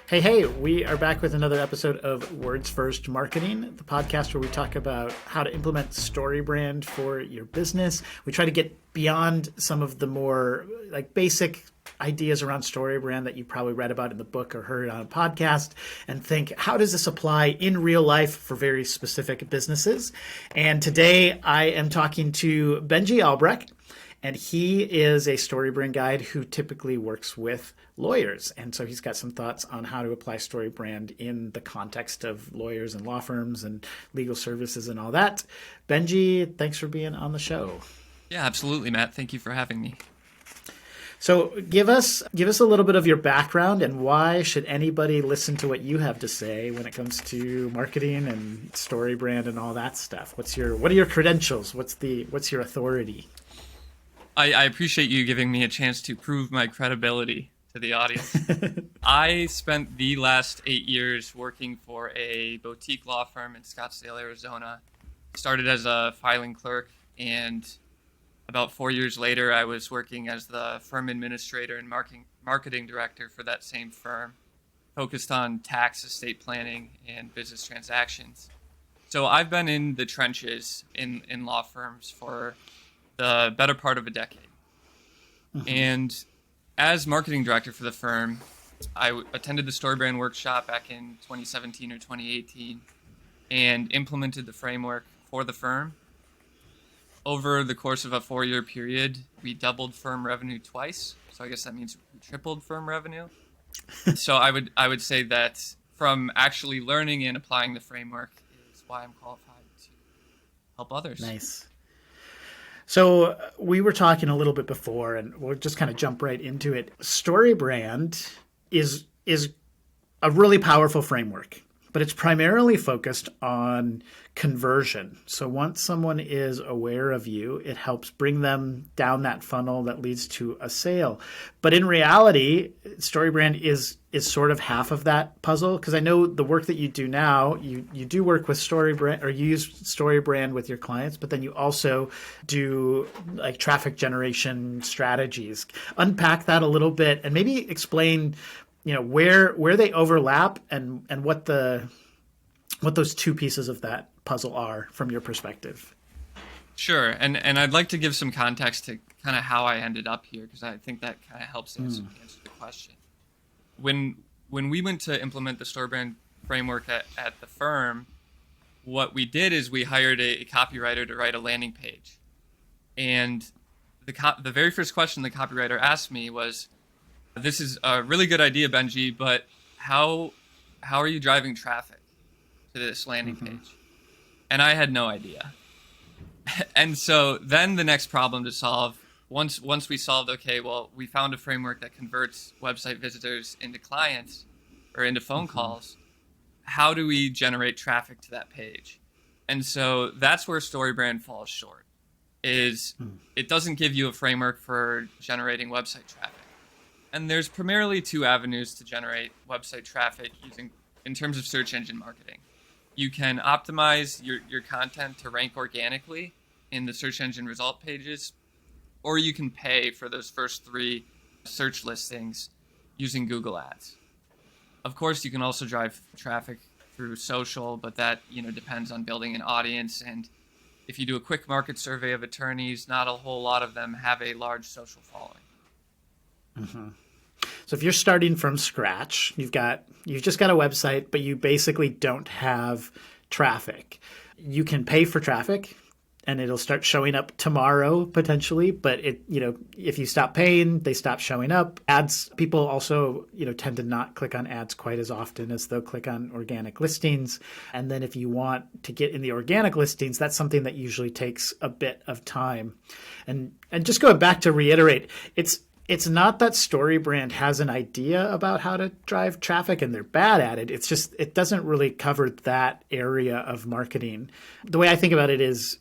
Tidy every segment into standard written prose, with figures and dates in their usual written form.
Hey, we are back with another episode of Words First Marketing, the podcast where we talk about how to implement Storybrand for your business. We try to get beyond some of the more basic ideas around Storybrand that you probably read about in the book or heard on a podcast and think, how does this apply in real life for very specific businesses? And today I am talking to Benji Albrecht. And he is a Storybrand guide who typically works with lawyers. And so he's got some thoughts on how to apply Storybrand in the context of lawyers and law firms and legal services and all that. Benji, thanks for being on the show. Yeah, absolutely, Matt. Thank you for having me. So give us a little bit of your background and why should anybody listen to what you have to say when it comes to marketing and Storybrand and all that stuff? What are your credentials? What's your authority? I appreciate you giving me a chance to prove my credibility to the audience. I spent the last 8 years working for a boutique law firm in Scottsdale, Arizona. Started as a filing clerk, and about 4 years later, I was working as the firm administrator and marketing director for that same firm, focused on tax, estate planning, and business transactions. So I've been in the trenches in law firms for the better part of a decade. Mm-hmm. And as marketing director for the firm, I attended the Storybrand workshop back in 2017 or 2018 and implemented the framework for the firm. Over the course of a 4-year period, we doubled firm revenue twice. So I guess that means we tripled firm revenue. So I would say that from actually learning and applying the framework is why I'm qualified to help others. Nice. So we were talking a little bit before, and we'll just kind of jump right into it. Storybrand is a really powerful framework, but it's primarily focused on conversion. So once someone is aware of you, it helps bring them down that funnel that leads to a sale. But in reality, Storybrand is sort of half of that puzzle, because I know the work that you do now, you do work with Storybrand, or you use Storybrand with your clients, but then you also do like traffic generation strategies. Unpack that a little bit and maybe explain where they overlap and what those two pieces of that puzzle are from your perspective. Sure. And I'd like to give some context to kind of how I ended up here, because I think that kind of helps answer the question. When we went to implement the Storybrand framework at the firm, what we did is we hired a copywriter to write a landing page. And the very first question the copywriter asked me was, "This is a really good idea, Benji, but how are you driving traffic to this landing page?" And I had no idea. And so then the next problem to solve, once we solved, okay, well, we found a framework that converts website visitors into clients or into phone calls. How do we generate traffic to that page? And so that's where Storybrand falls short, is it doesn't give you a framework for generating website traffic. And there's primarily two avenues to generate website traffic in terms of search engine marketing. You can optimize your content to rank organically in the search engine result pages, or you can pay for those first 3 search listings using Google Ads. Of course, you can also drive traffic through social, but that depends on building an audience. And if you do a quick market survey of attorneys, not a whole lot of them have a large social following. Mm-hmm. So if you're starting from scratch, you've just got a website, but you basically don't have traffic. You can pay for traffic and it'll start showing up tomorrow potentially, but if you stop paying, they stop showing up. Ads, people also, tend to not click on ads quite as often as they'll click on organic listings. And then if you want to get in the organic listings, that's something that usually takes a bit of time. And just going back to reiterate, it's not that Storybrand has an idea about how to drive traffic and they're bad at it. It's just, it doesn't really cover that area of marketing. The way I think about it is,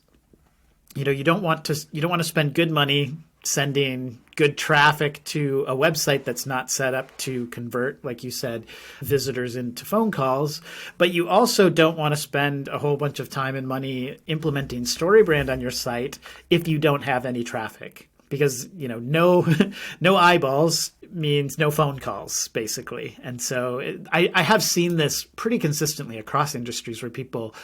you don't want to spend good money sending good traffic to a website that's not set up to convert, like you said, visitors into phone calls. But you also don't want to spend a whole bunch of time and money implementing Storybrand on your site if you don't have any traffic. because no no eyeballs means no phone calls, basically. And so I have seen this pretty consistently across industries where people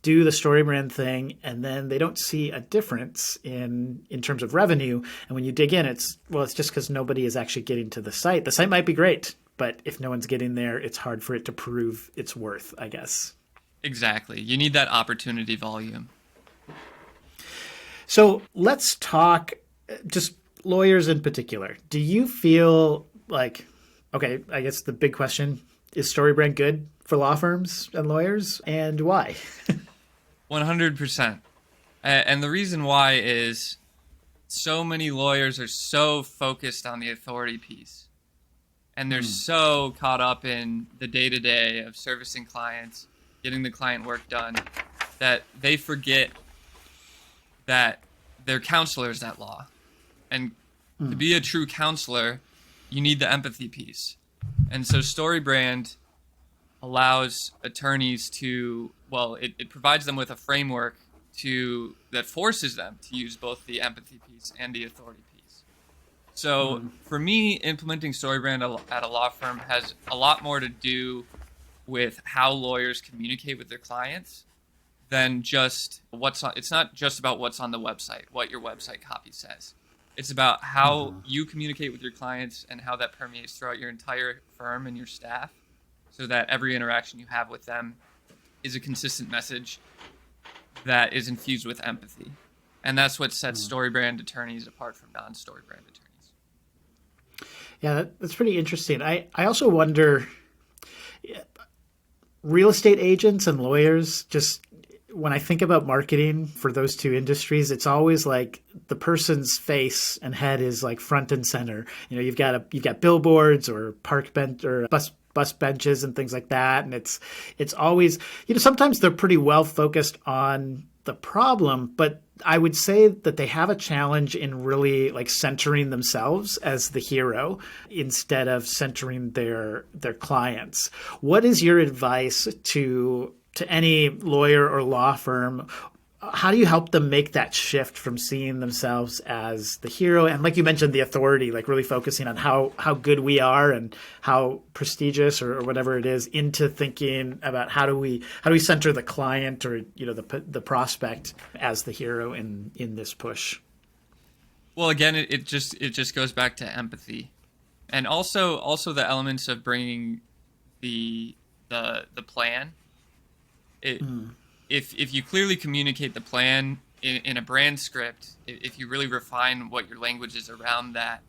do the Storybrand thing and then they don't see a difference in terms of revenue. And when you dig in, it's just because nobody is actually getting to the site. The site might be great, but if no one's getting there, it's hard for it to prove its worth, I guess. Exactly. You need that opportunity volume. So let's talk just lawyers in particular. Do you feel like, okay, I guess the big question, is Storybrand good for law firms and lawyers, and why? 100%. And the reason why is so many lawyers are so focused on the authority piece. And they're so caught up in the day-to-day of servicing clients, getting the client work done, that they forget that they're counselors at law. And to be a true counselor, you need the empathy piece. And so Storybrand allows attorneys to, it provides them with a framework that forces them to use both the empathy piece and the authority piece. So for me, implementing Storybrand at a law firm has a lot more to do with how lawyers communicate with their clients than just it's not just about what's on the website, what your website copy says. It's about how you communicate with your clients and how that permeates throughout your entire firm and your staff, so that every interaction you have with them is a consistent message that is infused with empathy. And that's what sets Storybrand attorneys apart from non-Storybrand attorneys. Yeah, that's pretty interesting. I also wonder, real estate agents and lawyers, just when I think about marketing for those two industries, it's always like the person's face and head is like front and center. You've got billboards or park bench or bus benches and things like that, and it's always, sometimes they're pretty well focused on the problem, but I would say that they have a challenge in really like centering themselves as the hero instead of centering their clients. What is your advice to any lawyer or law firm? How do you help them make that shift from seeing themselves as the hero and, like you mentioned, the authority, like really focusing on how good we are and how prestigious or whatever it is, into thinking about how do we center the client or the prospect as the hero in this push? Well, again, it just goes back to empathy, and also the elements of bringing the plan. If you clearly communicate the plan in a brand script, if you really refine what your language is around that,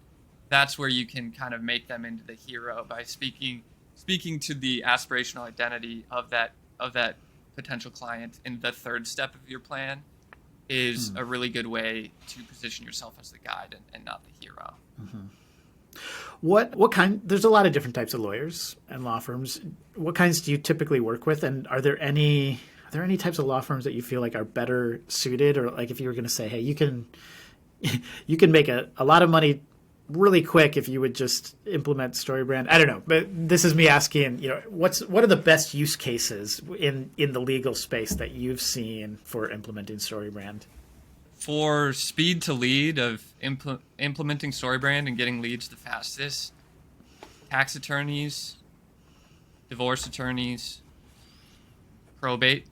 that's where you can kind of make them into the hero by speaking to the aspirational identity of that potential client in the third step of your plan is a really good way to position yourself as the guide and not the hero. What kind? There's a lot of different types of lawyers and law firms. What kinds do you typically work with, and are there any types of law firms that you feel like are better suited, or like if you were going to say, hey, you can make a lot of money really quick if you would just implement Storybrand? I don't know, but this is me asking, what are the best use cases in the legal space that you've seen for implementing Storybrand? For speed to lead of implementing Storybrand and getting leads the fastest, tax attorneys, divorce attorneys, probate.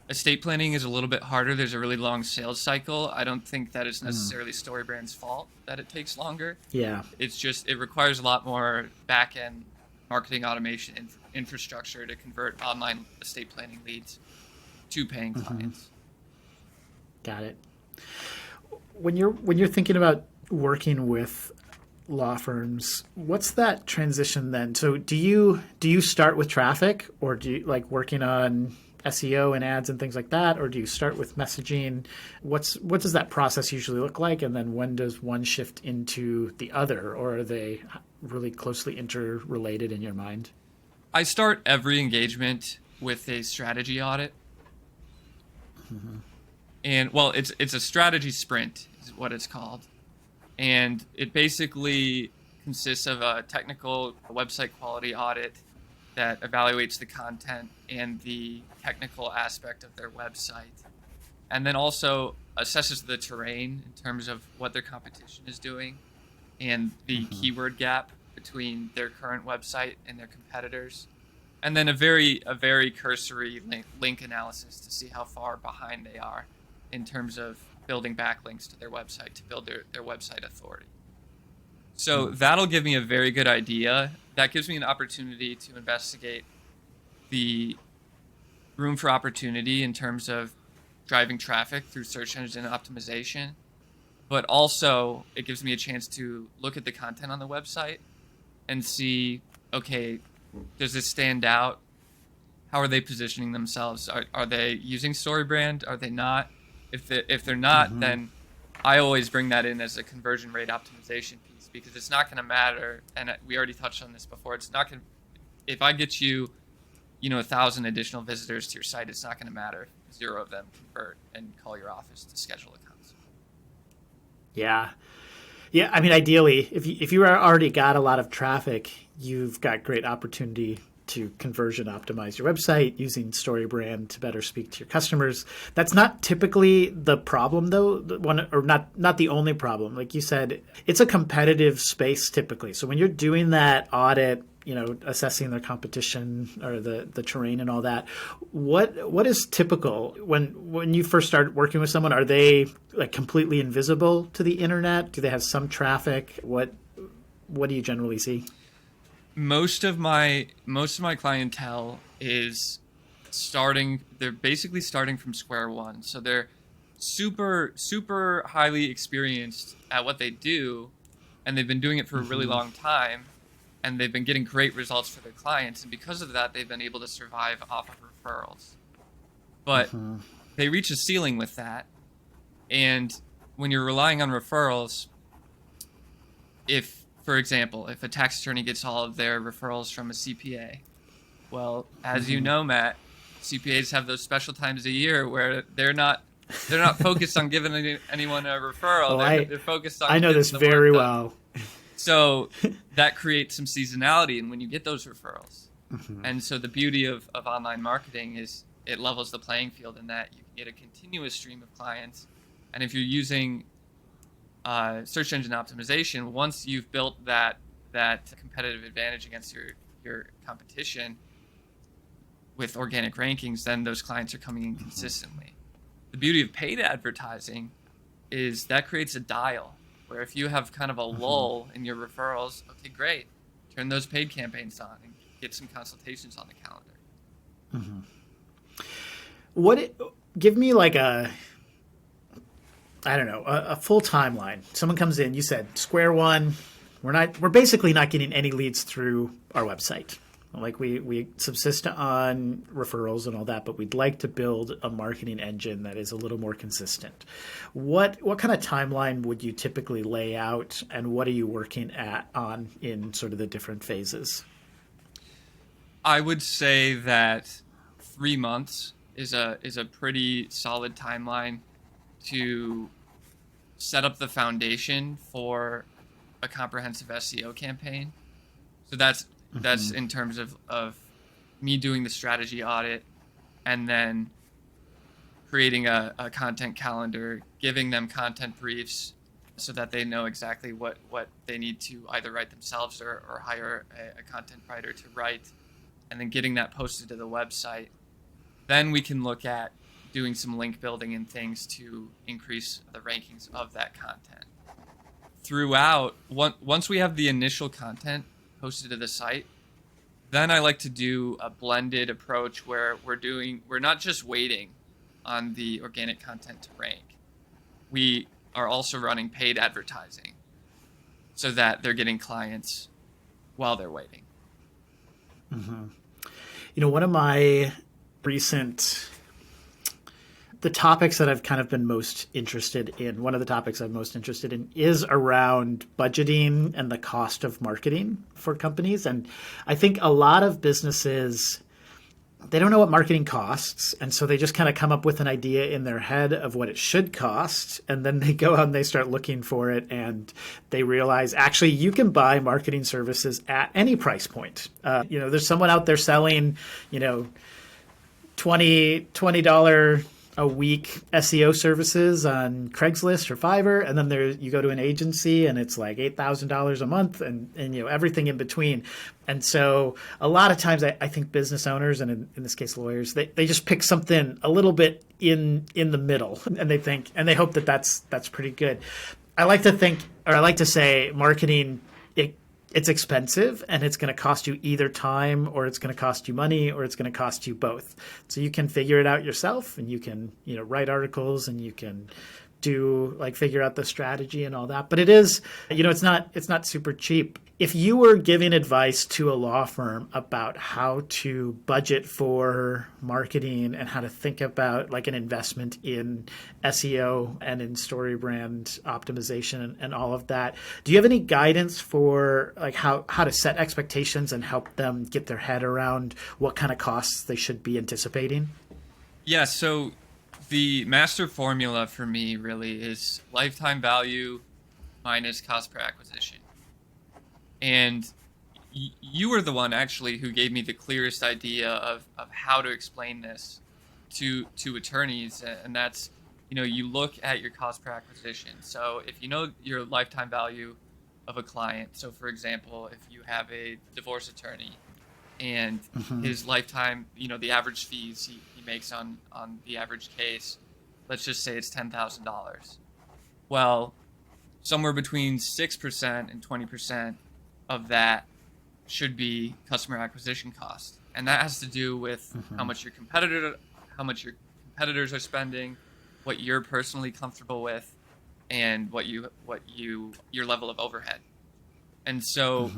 Estate planning is a little bit harder. There's a really long sales cycle. I don't think that it's necessarily Storybrand's fault that it takes longer. Yeah. It's just, it requires a lot more back-end marketing automation infrastructure to convert online estate planning leads to paying clients. Got it. When you're thinking about working with law firms, what's that transition then? So do you start with traffic, or do you like working on SEO and ads and things like that, or do you start with messaging? What does that process usually look like, and then when does one shift into the other, or are they really closely interrelated in your mind? I start every engagement with a strategy audit. And it's a strategy sprint is what it's called. And it basically consists of a technical website quality audit that evaluates the content and the technical aspect of their website. And then also assesses the terrain in terms of what their competition is doing and the keyword gap between their current website and their competitors. And then a very cursory link analysis to see how far behind they are in terms of building backlinks to their website to build their website authority. So that'll give me a very good idea. That gives me an opportunity to investigate the room for opportunity in terms of driving traffic through search engine optimization. But also, it gives me a chance to look at the content on the website and see, okay, does this stand out? How are they positioning themselves? Are they using Storybrand? Are they not? If they're not, then I always bring that in as a conversion rate optimization piece, because it's not going to matter. And we already touched on this before. It's not going to, if I get you, 1,000 additional visitors to your site, it's not going to matter if 0 of them convert and call your office to schedule a consult. Yeah. Yeah. I mean, ideally, if you already got a lot of traffic, you've got great opportunity to conversion optimize your website using Storybrand to better speak to your customers. That's not typically the problem, though. Not the only problem. Like you said, it's a competitive space typically. So when you're doing that audit, assessing their competition or the terrain and all that, what is typical when you first start working with someone? Are they like completely invisible to the internet? Do they have some traffic? What do you generally see? Most of my clientele is they're basically starting from square one. So they're super highly experienced at what they do, and they've been doing it for a really long time, and they've been getting great results for their clients, and because of that, they've been able to survive off of referrals. But they reach a ceiling with that, and when you're relying on referrals, for example, if a tax attorney gets all of their referrals from a CPA, well, as you know, Matt, CPAs have those special times a year where they're not focused on giving anyone a referral. They're focused on. I know this very well. So that creates some seasonality, and when you get those referrals, and so the beauty of online marketing is it levels the playing field in that you can get a continuous stream of clients, and if you're using search engine optimization, once you've built that competitive advantage against your competition with organic rankings, then those clients are coming in consistently. The beauty of paid advertising is that creates a dial where if you have kind of a lull in your referrals, okay, great, turn those paid campaigns on and get some consultations on the calendar. Give me like a full timeline. Someone comes in, you said square one, we're basically not getting any leads through our website. Like we subsist on referrals and all that, but we'd like to build a marketing engine that is a little more consistent. What kind of timeline would you typically lay out, and what are you working on in sort of the different phases? I would say that 3 months is a pretty solid timeline to set up the foundation for a comprehensive SEO campaign. So that's in terms of me doing the strategy audit and then creating a content calendar, giving them content briefs so that they know exactly what they need to either write themselves or hire a content writer to write, and then getting that posted to the website. Then we can look at doing some link building and things to increase the rankings of that content. Throughout, once we have the initial content posted to the site, then I like to do a blended approach where we're not just waiting on the organic content to rank. We are also running paid advertising so that they're getting clients while they're waiting. One of my the topics that I've kind of been most interested in, one of the topics I'm most interested in is around budgeting and the cost of marketing for companies. And I think a lot of businesses, they don't know what marketing costs. And so they just kind of come up with an idea in their head of what it should cost. And then they go out and they start looking for it. And they realize, actually, you can buy marketing services at any price point. There's someone out there selling, $20 a week SEO services on Craigslist or Fiverr, and then you go to an agency and it's like $8,000 a month, and everything in between. And so a lot of times I think business owners, and in this case lawyers, they just pick something a little bit in the middle, and they hope that that's pretty good. I like to say marketing, it's expensive, and it's going to cost you either time, or it's going to cost you money, or it's going to cost you both. So you can figure it out yourself, and you can write articles, and you can figure out the strategy and all that. But it is, it's not super cheap. If you were giving advice to a law firm about how to budget for marketing and how to think about like an investment in SEO and in Storybrand optimization and all of that, do you have any guidance for like how to set expectations and help them get their head around what kind of costs they should be anticipating? Yeah, so the master formula for me really is lifetime value minus cost per acquisition. And you were the one actually who gave me the clearest idea of how to explain this to attorneys. And that's, you look at your cost per acquisition. So if you know your lifetime value of a client, so for example, if you have a divorce attorney and his lifetime, the average fees he makes on the average case, let's just say it's $10,000. Well, somewhere between 6% and 20% of that should be customer acquisition cost, and that has to do with how much your competitors are spending, what you're personally comfortable with, and your level of overhead. And so,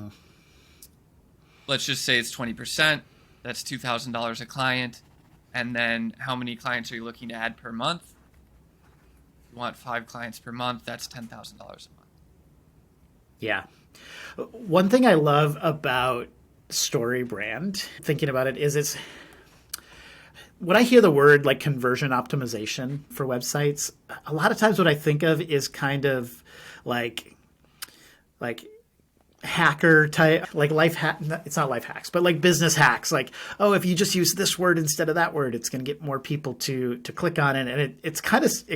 let's just say it's 20%. That's $2,000 a client, and then how many clients are you looking to add per month? If you want 5 clients per month, that's $10,000 a month. Yeah. One thing I love about Storybrand, thinking about it, is when I hear the word like conversion optimization for websites, a lot of times what I think of is kind of like hacker type, like life hack. It's not life hacks, but like business hacks. Like, oh, if you just use this word instead of that word, it's going to get more people to click on it. And it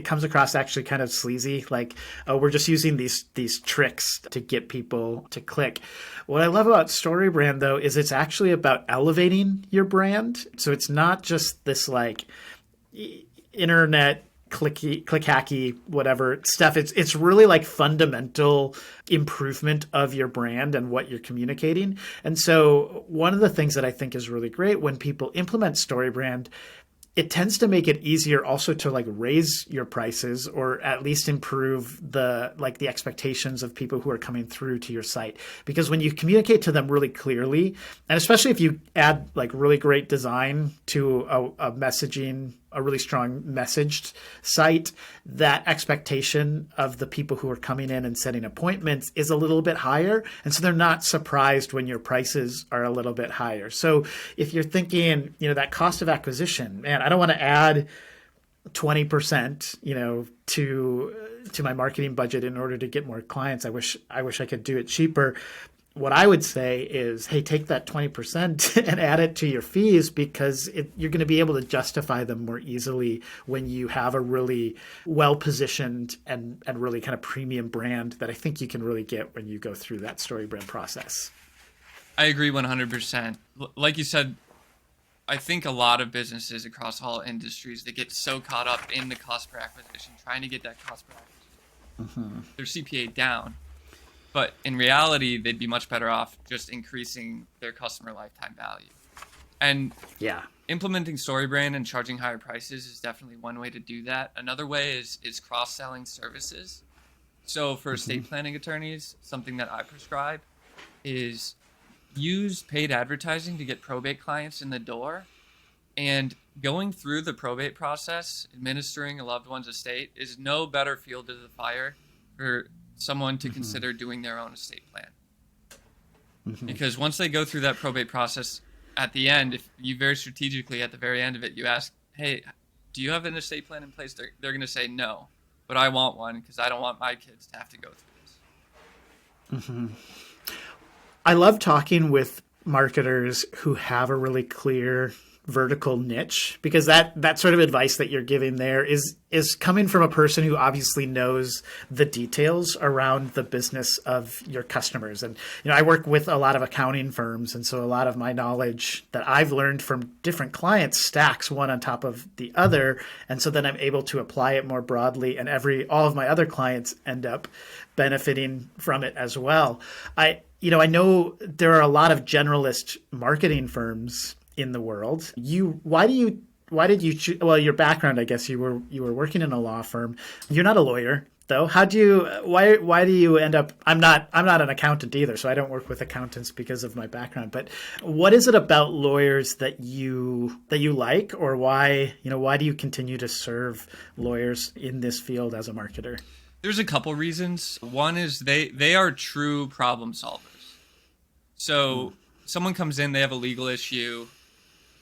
comes across actually kind of sleazy. Like, oh, we're just using these tricks to get people to click. What I love about Storybrand though is it's actually about elevating your brand. So it's not just this like internet click hacky, whatever stuff. It's really like fundamental improvement of your brand and what you're communicating. And so one of the things that I think is really great when people implement Storybrand, it tends to make it easier also to like raise your prices, or at least improve the expectations of people who are coming through to your site. Because when you communicate to them really clearly, and especially if you add like really great design to a really strong messaged site, that expectation of the people who are coming in and setting appointments is a little bit higher. And so they're not surprised when your prices are a little bit higher. So if you're thinking, that cost of acquisition, man, I don't want to add 20%, to my marketing budget in order to get more clients. I wish I could do it cheaper. What I would say is, hey, take that 20% and add it to your fees, because you're going to be able to justify them more easily when you have a really well-positioned and really kind of premium brand that I think you can really get when you go through that Storybrand process. I agree 100%. Like you said, I think a lot of businesses across all industries, they get so caught up in the cost per acquisition, trying to get that cost per acquisition, their CPA down. But in reality, they'd be much better off just increasing their customer lifetime value. And implementing Storybrand and charging higher prices is definitely one way to do that. Another way is cross-selling services. So for estate planning attorneys, something that I prescribe is use paid advertising to get probate clients in the door. And going through the probate process, administering a loved one's estate, is no better fuel to the fire for someone to consider doing their own estate plan. Because once they go through that probate process, at the end, if you very strategically at the very end of it, you ask, hey, do you have an estate plan in place? They're going to say no, but I want one because I don't want my kids to have to go through this. I love talking with marketers who have a really clear vertical niche, because that sort of advice that you're giving there is coming from a person who obviously knows the details around the business of your customers. And I work with a lot of accounting firms, and so a lot of my knowledge that I've learned from different clients stacks one on top of the other, and so then I'm able to apply it more broadly, and all of my other clients end up benefiting from it as well. I know there are a lot of generalist marketing firms in the world. Why did you choose? Well, your background, I guess you were working in a law firm. You're not a lawyer, though. Why do you end up? I'm not an accountant either, so I don't work with accountants because of my background. But what is it about lawyers that you like, or why do you continue to serve lawyers in this field as a marketer? There's a couple reasons. One is they are true problem solvers. So someone comes in, they have a legal issue.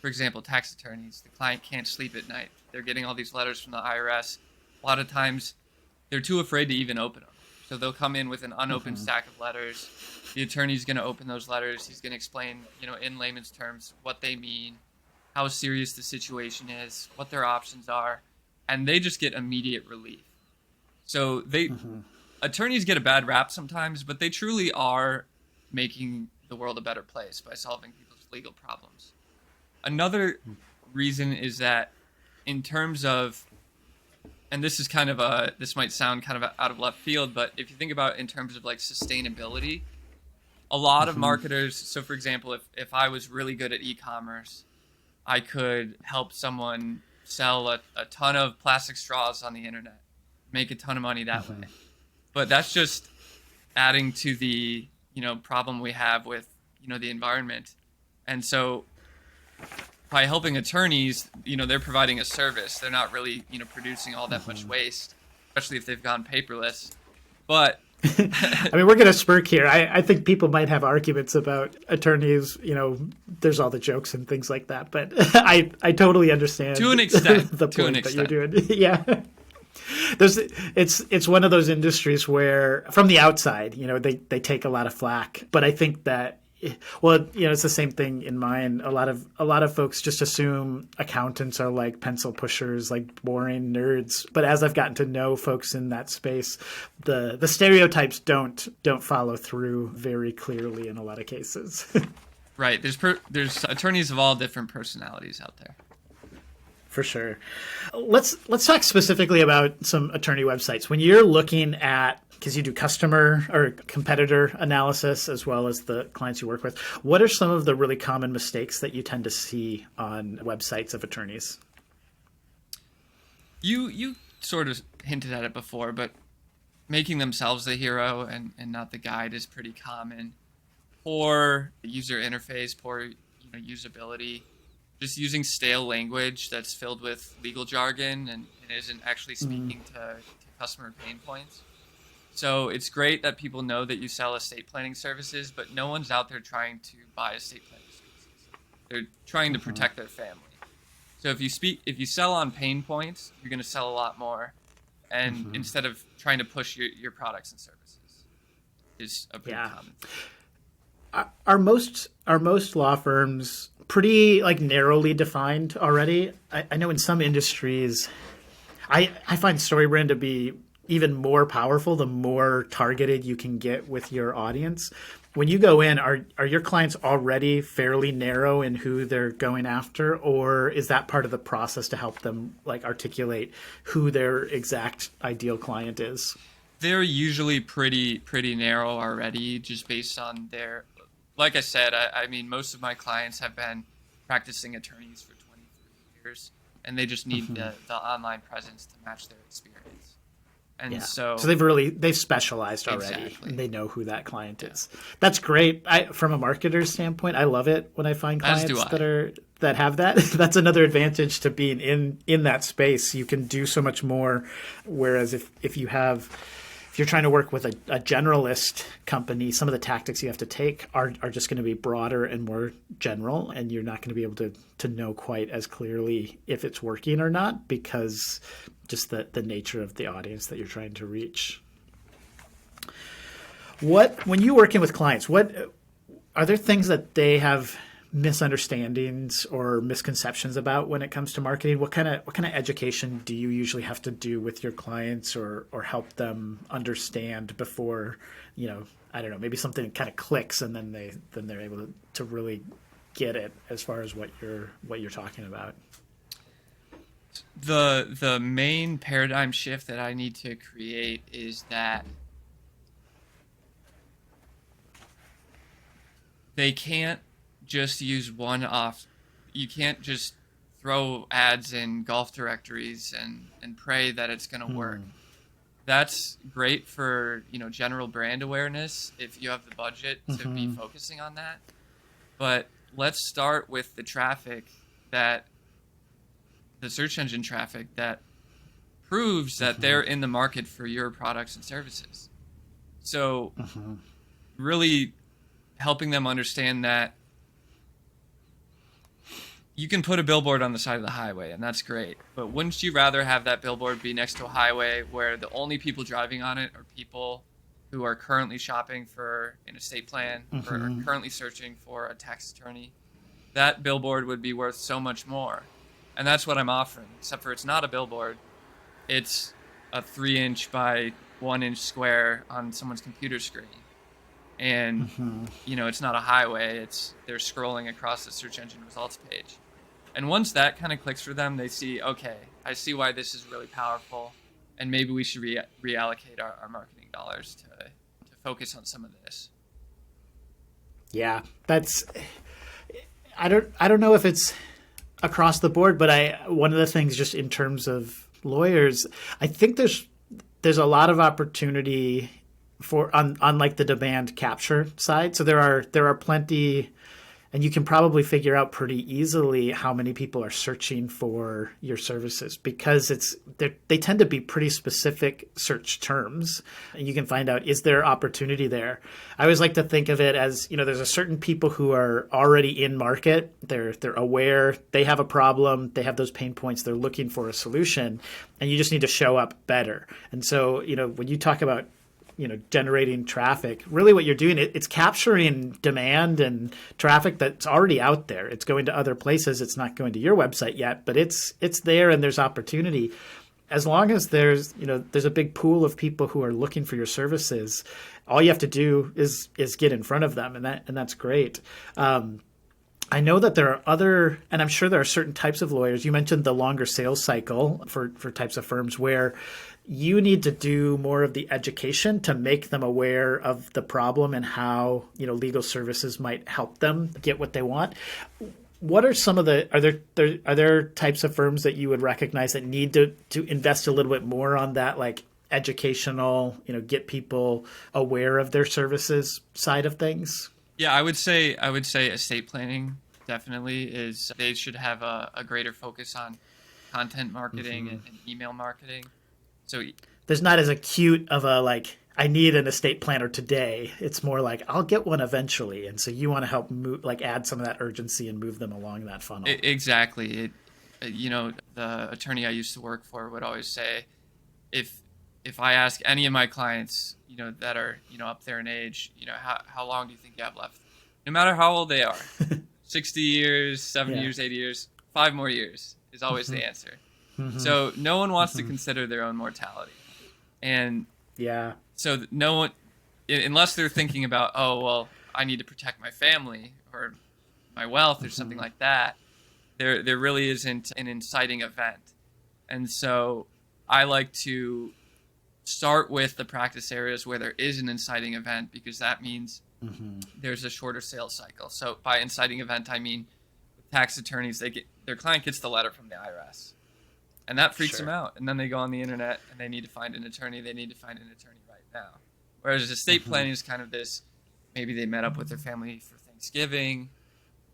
For example, tax attorneys. The client can't sleep at night. They're getting all these letters from the IRS. A lot of times, they're too afraid to even open them. So they'll come in with an unopened stack of letters. The attorney's going to open those letters. He's going to explain, in layman's terms, what they mean, how serious the situation is, what their options are, and they just get immediate relief. So attorneys get a bad rap sometimes, but they truly are making the world a better place by solving people's legal problems. Another reason is that in terms of, and this is this might sound kind of out of left field, but if you think about it in terms of like sustainability, a lot of marketers, so for example, if I was really good at e-commerce, I could help someone sell a ton of plastic straws on the internet, make a ton of money that way. But that's just adding to the, problem we have with, the environment. And so by helping attorneys, they're providing a service. They're not really, producing all that much waste, especially if they've gone paperless. But I mean, we're going to spurk here. I think people might have arguments about attorneys. There's all the jokes and things like that. But I totally understand to an extent the point that you're doing. Yeah. It's one of those industries where from the outside, they take a lot of flack. But I think that, it's the same thing in mine. A lot of folks just assume accountants are like pencil pushers, like boring nerds. But as I've gotten to know folks in that space, the stereotypes don't follow through very clearly in a lot of cases. Right. There's attorneys of all different personalities out there. For sure. Let's talk specifically about some attorney websites. When you're looking at, because you do customer or competitor analysis as well as the clients you work with, what are some of the really common mistakes that you tend to see on websites of attorneys? You sort of hinted at it before, but making themselves the hero and not the guide is pretty common. Poor user interface, poor usability. Just using stale language that's filled with legal jargon and isn't actually speaking to customer pain points. So it's great that people know that you sell estate planning services, but no one's out there trying to buy estate planning services. They're trying to protect their family. So if you sell on pain points, you're going to sell a lot more. And instead of trying to push your products and services, is a pretty common thing. Are most law firms pretty narrowly defined already? I know in some industries, I find Storybrand to be even more powerful the more targeted you can get with your audience. When you go in, are your clients already fairly narrow in who they're going after, or is that part of the process to help them articulate who their exact ideal client is? They're usually pretty narrow already, just based on their. Like I said, I mean, most of my clients have been practicing attorneys for 23 years, and they just need the online presence to match their experience. And so they've specialized already, exactly. And they know who that client is. That's great. From a marketer's standpoint, I love it when I find clients that have that. That's another advantage to being in that space. You can do so much more. Whereas if you're trying to work with a generalist company, some of the tactics you have to take are just going to be broader and more general, and you're not going to be able to know quite as clearly if it's working or not, because just the nature of the audience that you're trying to reach. When you're working with clients, what are there things that they have misunderstandings or misconceptions about when it comes to marketing? What kind of education do you usually have to do with your clients or help them understand before, I don't know, maybe something kind of clicks and then they're able to really get it as far as what you're talking about? The main paradigm shift that I need to create is that they can't just use one-off. You can't just throw ads in golf directories and pray that it's going to work. That's great for, general brand awareness if you have the budget to be focusing on that. But let's start with the traffic the search engine traffic that proves that they're in the market for your products and services. So really helping them understand that you can put a billboard on the side of the highway, and that's great. But wouldn't you rather have that billboard be next to a highway where the only people driving on it are people who are currently shopping for an estate plan or are currently searching for a tax attorney? That billboard would be worth so much more. And that's what I'm offering, except for it's not a billboard. It's a 3-inch by 1-inch square on someone's computer screen. And, it's not a highway. They're scrolling across the search engine results page. And once that kind of clicks for them, they see, okay, I see why this is really powerful. And maybe we should reallocate our marketing dollars to focus on some of this. Yeah, I don't know if it's across the board, but one of the things just in terms of lawyers, I think there's a lot of opportunity on like the demand capture side. So there are plenty, and you can probably figure out pretty easily how many people are searching for your services because they tend to be pretty specific search terms, and you can find out, is there opportunity there? I always like to think of it as, there's a certain people who are already in market. They're aware, they have a problem, they have those pain points, they're looking for a solution, and you just need to show up better. And so, when you talk about generating traffic, really what you're doing, it's capturing demand and traffic that's already out there. It's going to other places. It's not going to your website yet, but it's there and there's opportunity. As long as there's a big pool of people who are looking for your services, all you have to do is get in front of them, and that's great. I know that there are and I'm sure there are certain types of lawyers. You mentioned the longer sales cycle for types of firms where you need to do more of the education to make them aware of the problem and how, legal services might help them get what they want. What are some of are there types of firms that you would recognize that need to invest a little bit more on that, like educational, get people aware of their services side of things? Yeah, I would say estate planning definitely they should have a greater focus on content marketing and email marketing. So there's not as acute of a I need an estate planner today. It's more like I'll get one eventually, and so you want to help add some of that urgency and move them along that funnel. Exactly. The attorney I used to work for would always say, if I ask any of my clients, that are up there in age, how long do you think you have left? No matter how old they are, 60 years, 70 years, 80 years, 5 more years is always the answer. So no one wants to consider their own mortality. And so no one, unless they're thinking about, oh, well, I need to protect my family or my wealth or something like that, there really isn't an inciting event. And so I like to start with the practice areas where there is an inciting event, because that means there's a shorter sales cycle. So by inciting event, I mean with tax attorneys, their client gets the letter from the IRS. And that freaks them out. And then they go on the internet and they need to find an attorney. They need to find an attorney right now. Whereas estate planning is kind of this, maybe they met up with their family for Thanksgiving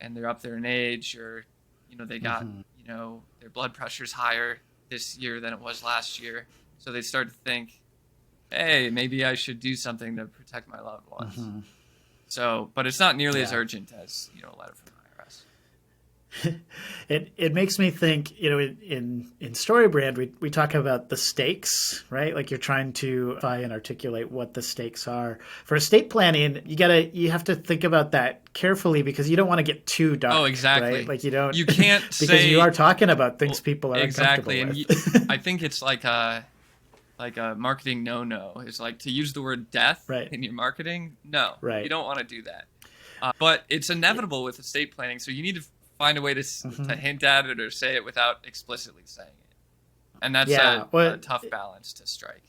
and they're up there in age, or, they got, their blood pressure's higher this year than it was last year. So they start to think, hey, maybe I should do something to protect my loved ones. So, but it's not nearly as urgent as, a letter from the IRS. It makes me think, in Storybrand, we talk about the stakes, right? Like you're trying to try and articulate what the stakes are. For estate planning, you have to think about that carefully because you don't want to get too dark. Oh, exactly. Right? Like you don't. You can't because say you are talking about things people are exactly, uncomfortable with. I think it's like a marketing no-no. It's like to use the word death Right. in your marketing. No, Right. you don't want to do that. But it's inevitable with estate planning, so you need to find a way to hint at it or say it without explicitly saying it. And that's a tough balance to strike.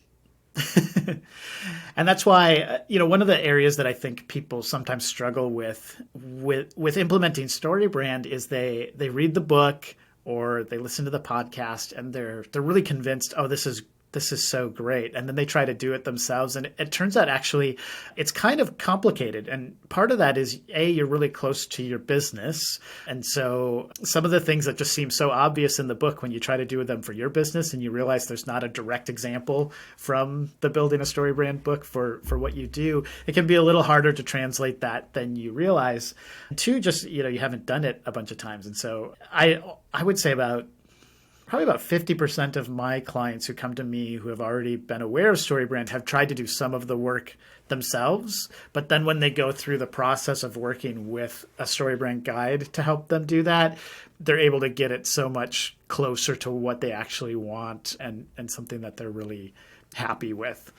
And that's why, one of the areas that I think people sometimes struggle with implementing Storybrand is they read the book or they listen to the podcast and they're really convinced, oh, this is so great. And then they try to do it themselves. And it turns out actually it's kind of complicated. And part of that is, you're really close to your business. And so some of the things that just seem so obvious in the book when you try to do them for your business and you realize there's not a direct example from the Building a Storybrand book for what you do, it can be a little harder to translate that than you realize. And two, just, you haven't done it a bunch of times. And so I would say probably about 50% of my clients who come to me who have already been aware of Storybrand have tried to do some of the work themselves. But then when they go through the process of working with a Storybrand guide to help them do that, they're able to get it so much closer to what they actually want and something that they're really happy with.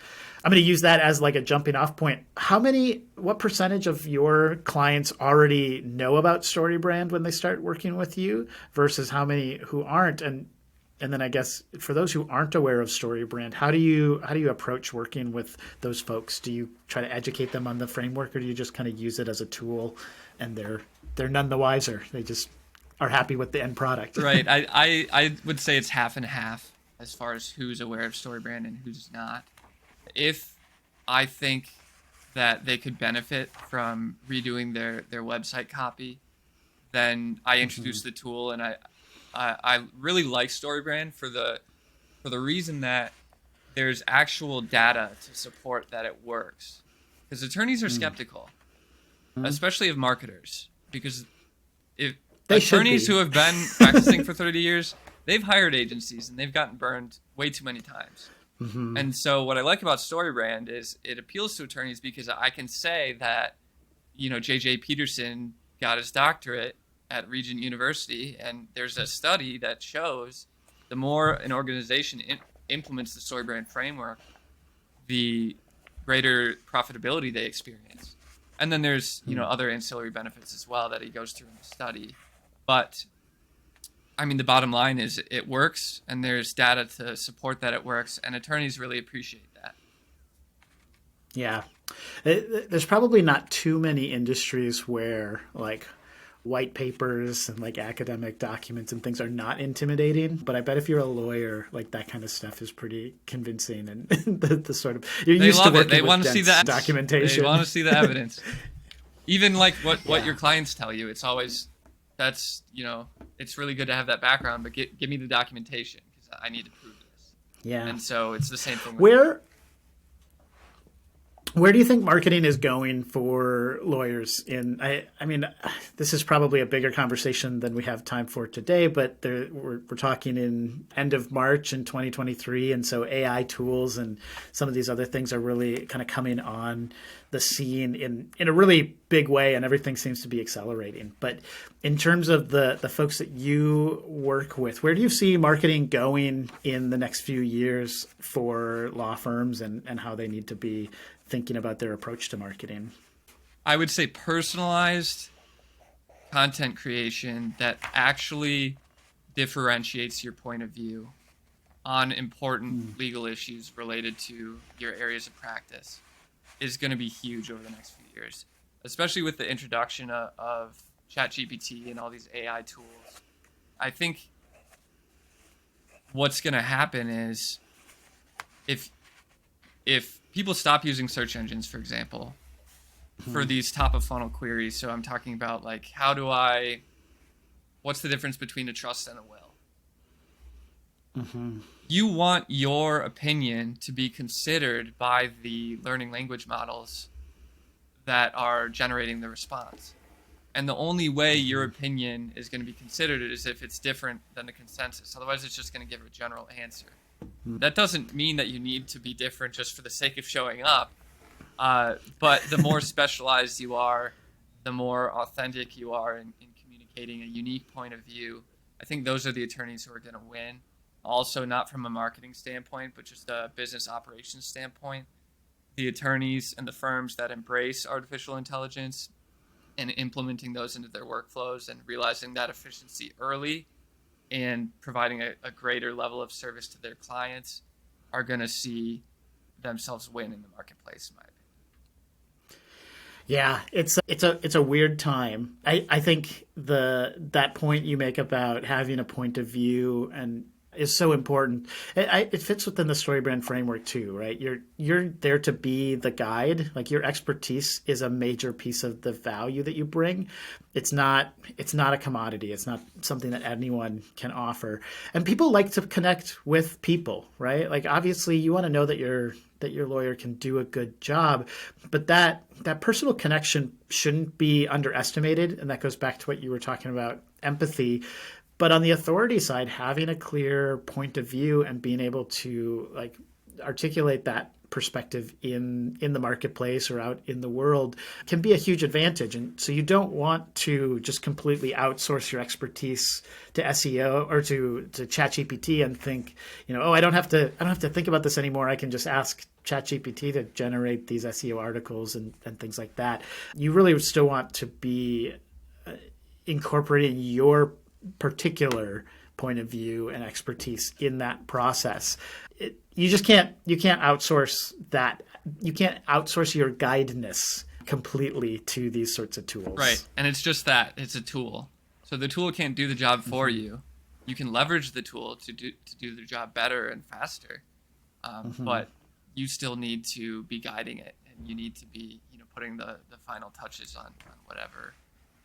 I'm going to use that as like a jumping off point. What percentage of your clients already know about Storybrand when they start working with you versus how many who aren't? And then I guess for those who aren't aware of Storybrand, how do you approach working with those folks? Do you try to educate them on the framework, or do you just kind of use it as a tool and they're none the wiser? They just are happy with the end product. Right. I would say it's half and half as far as who's aware of Storybrand and who's not. If I think that they could benefit from redoing their website copy, then I introduce the tool, and I really like Storybrand for the reason that there's actual data to support that it works. Because attorneys are skeptical, especially of marketers, because if attorneys who have been practicing for 30 years, they've hired agencies and they've gotten burned way too many times. Mm-hmm. And so what I like about Storybrand is it appeals to attorneys because I can say that, J.J. Peterson got his doctorate at Regent University, and there's a study that shows the more an organization implements the Storybrand framework, the greater profitability they experience. And then there's, other ancillary benefits as well that he goes through in the study. But I mean, the bottom line is it works, and there's data to support that it works, and attorneys really appreciate that. Yeah. There's probably not too many industries where like white papers and like academic documents and things are not intimidating, but I bet if you're a lawyer, like that kind of stuff is pretty convincing, and the sort of you're they used love to working it. They with want to see the documentation. They want to see the evidence. Even like what your clients tell you, it's always it's really good to have that background, but give me the documentation because I need to prove this. Yeah, and so it's the same thing. Where do you think marketing is going for lawyers? I mean, this is probably a bigger conversation than we have time for today, but we're talking in end of March in 2023. And so AI tools and some of these other things are really kind of coming on the scene in a really big way, and everything seems to be accelerating. But in terms of the folks that you work with, where do you see marketing going in the next few years for law firms and how they need to be thinking about their approach to marketing? I would say personalized content creation that actually differentiates your point of view on important legal issues related to your areas of practice is going to be huge over the next few years, especially with the introduction of ChatGPT and all these AI tools. I think what's going to happen is if people stop using search engines, for example, for these top of funnel queries. So I'm talking about like, what's the difference between a trust and a will? Mm-hmm. You want your opinion to be considered by the learning language models that are generating the response. And the only way your opinion is going to be considered is if it's different than the consensus. Otherwise, it's just going to give a general answer. That doesn't mean that you need to be different just for the sake of showing up. But the more specialized you are, the more authentic you are in communicating a unique point of view. I think those are the attorneys who are going to win. Also, not from a marketing standpoint, but just a business operations standpoint. The attorneys and the firms that embrace artificial intelligence and implementing those into their workflows and realizing that efficiency early and providing a greater level of service to their clients are going to see themselves win in the marketplace, in my opinion. Yeah, it's a weird time. I think that point you make about having a point of view and is so important. It fits within the Storybrand framework too, right? You're there to be the guide. Like, your expertise is a major piece of the value that you bring. It's not a commodity. It's not something that anyone can offer. And people like to connect with people, right? Like, obviously you want to know that your lawyer can do a good job, but that personal connection shouldn't be underestimated. And that goes back to what you were talking about, empathy. But on the authority side, having a clear point of view and being able to like articulate that perspective in the marketplace or out in the world can be a huge advantage. And so you don't want to just completely outsource your expertise to SEO or to ChatGPT and think, oh, I don't have to think about this anymore. I can just ask ChatGPT to generate these SEO articles and things like that. You really still want to be incorporating your particular point of view and expertise in that process. You can't outsource that. You can't outsource your guidedness completely to these sorts of tools. Right. And it's just that. It's a tool. So the tool can't do the job for you. You can leverage the tool to do the job better and faster. But you still need to be guiding it, and you need to be, putting the final touches on whatever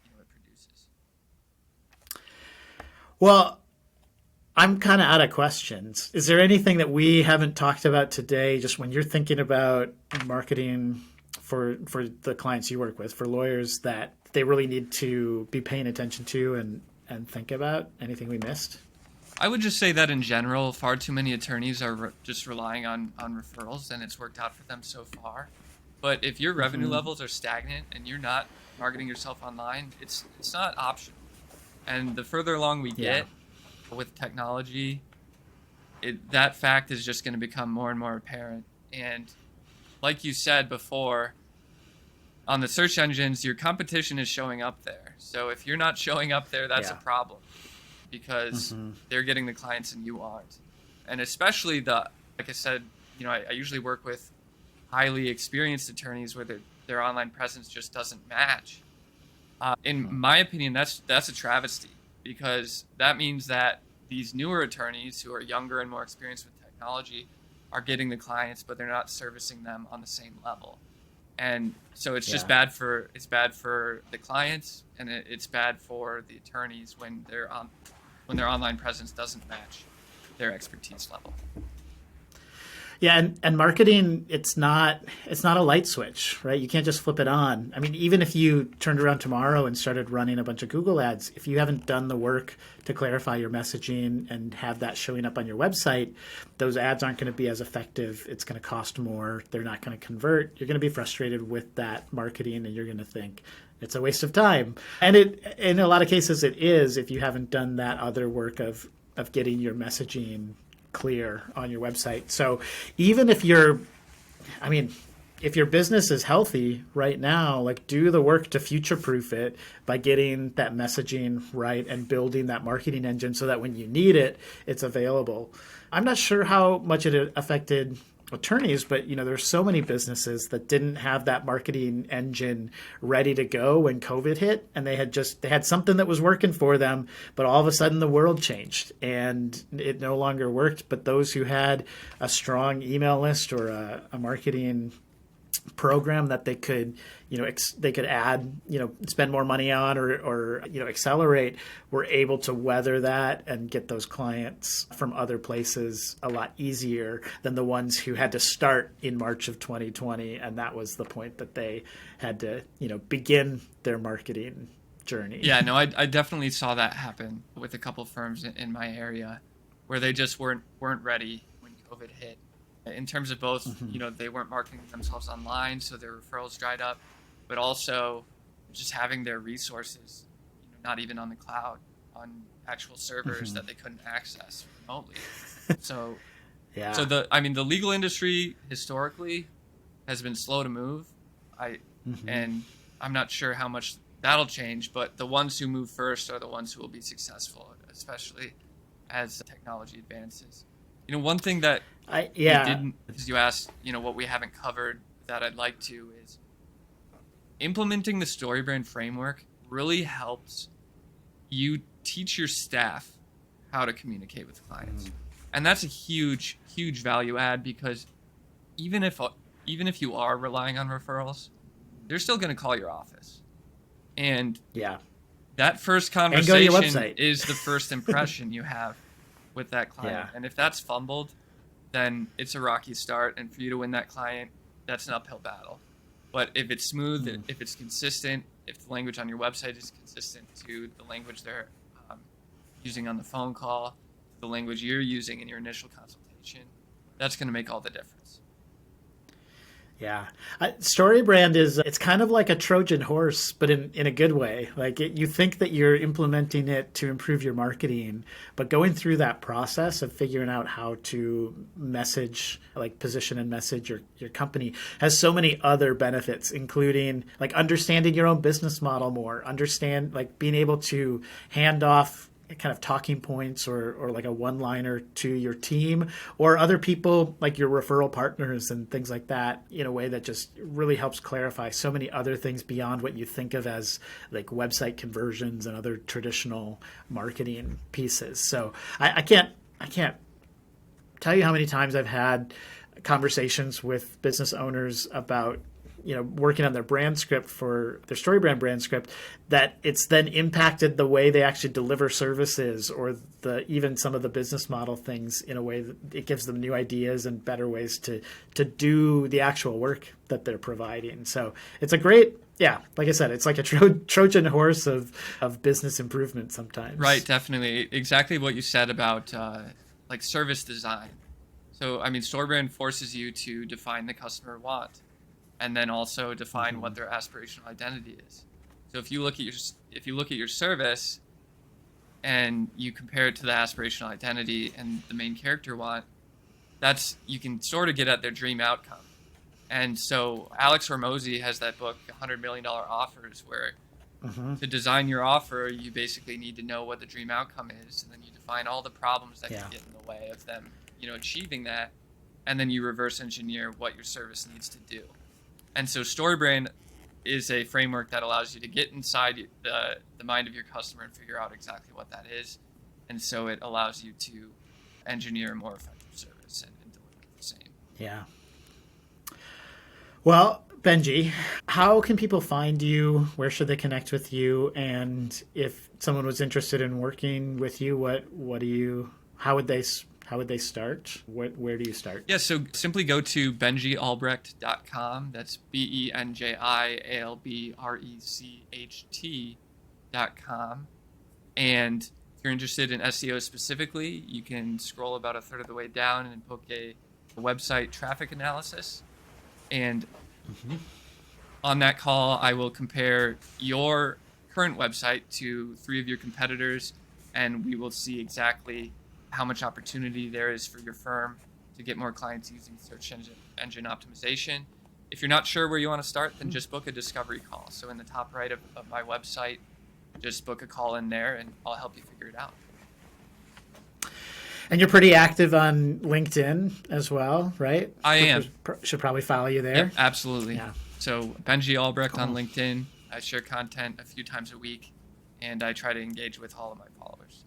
it produces. Well, I'm kind of out of questions. Is there anything that we haven't talked about today, just when you're thinking about marketing for the clients you work with, for lawyers, that they really need to be paying attention to and think about? Anything we missed? I would just say that in general, far too many attorneys are just relying on referrals, and it's worked out for them so far. But if your revenue levels are stagnant and you're not marketing yourself online, it's not optional. And the further along we get with technology, that fact is just going to become more and more apparent. And like you said before, on the search engines, your competition is showing up there. So if you're not showing up there, that's a problem, because they're getting the clients and you aren't. And especially like I said, I usually work with highly experienced attorneys where their online presence just doesn't match. In my opinion, that's a travesty, because that means that these newer attorneys who are younger and more experienced with technology are getting the clients, but they're not servicing them on the same level. And so it's just bad for the clients, and it's bad for the attorneys when their online presence doesn't match their expertise level. Yeah, and marketing, it's not a light switch, right? You can't just flip it on. I mean, even if you turned around tomorrow and started running a bunch of Google ads, if you haven't done the work to clarify your messaging and have that showing up on your website, those ads aren't going to be as effective. It's going to cost more. They're not going to convert. You're going to be frustrated with that marketing, and you're going to think it's a waste of time. And in a lot of cases it is, if you haven't done that other work of getting your messaging clear on your website. So even if your business is healthy right now, like, do the work to future-proof it by getting that messaging right and building that marketing engine so that when you need it, it's available. I'm not sure how much it affected attorneys, but there's so many businesses that didn't have that marketing engine ready to go when COVID hit, and they had something that was working for them, but all of a sudden the world changed and it no longer worked. But those who had a strong email list or a marketing program that they could add, spend more money on or accelerate, were able to weather that and get those clients from other places a lot easier than the ones who had to start in March of 2020. And that was the point that they had to, begin their marketing journey. Yeah, no, I definitely saw that happen with a couple firms in my area where they just weren't ready when COVID hit. In terms of both, they weren't marketing themselves online, so their referrals dried up, but also just having their resources, not even on the cloud, on actual servers that they couldn't access remotely. So, Yeah. So the legal industry historically has been slow to move. And I'm not sure how much that'll change, but the ones who move first are the ones who will be successful, especially as technology advances. One thing that we didn't, because you asked, what we haven't covered that I'd like to, is implementing the Storybrand framework really helps you teach your staff how to communicate with clients. And that's a huge, huge value add, because even if you are relying on referrals, they're still going to call your office. And that first conversation is the first impression you have with that client. And if that's fumbled, then it's a rocky start. And for you to win that client, that's an uphill battle. But if it's smooth, if it's consistent, if the language on your website is consistent to the language they're using on the phone call, the language you're using in your initial consultation, that's going to make all the difference. Yeah. Storybrand it's kind of like a Trojan horse, but in a good way. Like you think that you're implementing it to improve your marketing, but going through that process of figuring out how to message, like position and message your company, has so many other benefits, including like understanding your own business model more, being able to hand off kind of talking points or like a one-liner to your team or other people, like your referral partners and things like that, in a way that just really helps clarify so many other things beyond what you think of as like website conversions and other traditional marketing pieces. So I can't tell you how many times I've had conversations with business owners about working on their brand script for their Storybrand brand script, that it's then impacted the way they actually deliver services or even some of the business model things, in a way that it gives them new ideas and better ways to do the actual work that they're providing. So it's a great, like I said, it's like a Trojan horse of business improvement sometimes. Right, definitely. Exactly what you said about like service design. So, Storybrand forces you to define the customer want, and then also define what their aspirational identity is. So if you look at your service and you compare it to the aspirational identity and the main character want, you can sort of get at their dream outcome. And so Alex Hormozy has that book, $100 Million Offers, where to design your offer, you basically need to know what the dream outcome is, and then you define all the problems that can get in the way of them, achieving that, and then you reverse engineer what your service needs to do. And so Storybrand is a framework that allows you to get inside the mind of your customer and figure out exactly what that is. And so it allows you to engineer a more effective service and deliver the same. Yeah. Well, Benji, how can people find you? Where should they connect with you? And if someone was interested in working with you, how would they start? Where do you start? Yeah, so simply go to benjialbrecht.com. That's BenjiAlbrecht.com. And if you're interested in SEO specifically, you can scroll about a third of the way down and book a website traffic analysis. And on that call, I will compare your current website to 3 of your competitors, and we will see exactly how much opportunity there is for your firm to get more clients using search engine optimization. If you're not sure where you want to start, then just book a discovery call. So in the top right of my website, just book a call in there and I'll help you figure it out. And you're pretty active on LinkedIn as well, right? I am. Should probably follow you there. Yep, absolutely. Yeah. So Benji Albrecht on LinkedIn. I share content a few times a week, and I try to engage with all of my followers.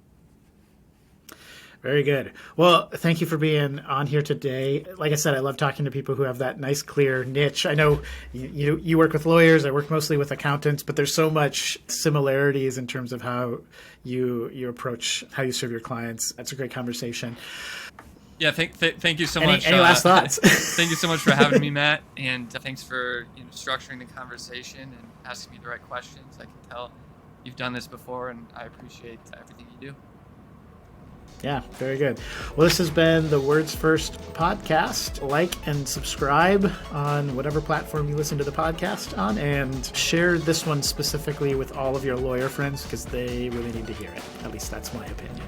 Very good. Well, thank you for being on here today. Like I said, I love talking to people who have that nice, clear niche. I know you work with lawyers. I work mostly with accountants, but there's so much similarities in terms of how you approach, how you serve your clients. That's a great conversation. Yeah, thank you so much. Any last thoughts? Thank you so much for having me, Matt, and thanks for structuring the conversation and asking me the right questions. I can tell you've done this before, and I appreciate everything you do. Yeah, very good. Well, this has been the Words First podcast. Like and subscribe on whatever platform you listen to the podcast on, and share this one specifically with all of your lawyer friends because they really need to hear it. At least that's my opinion.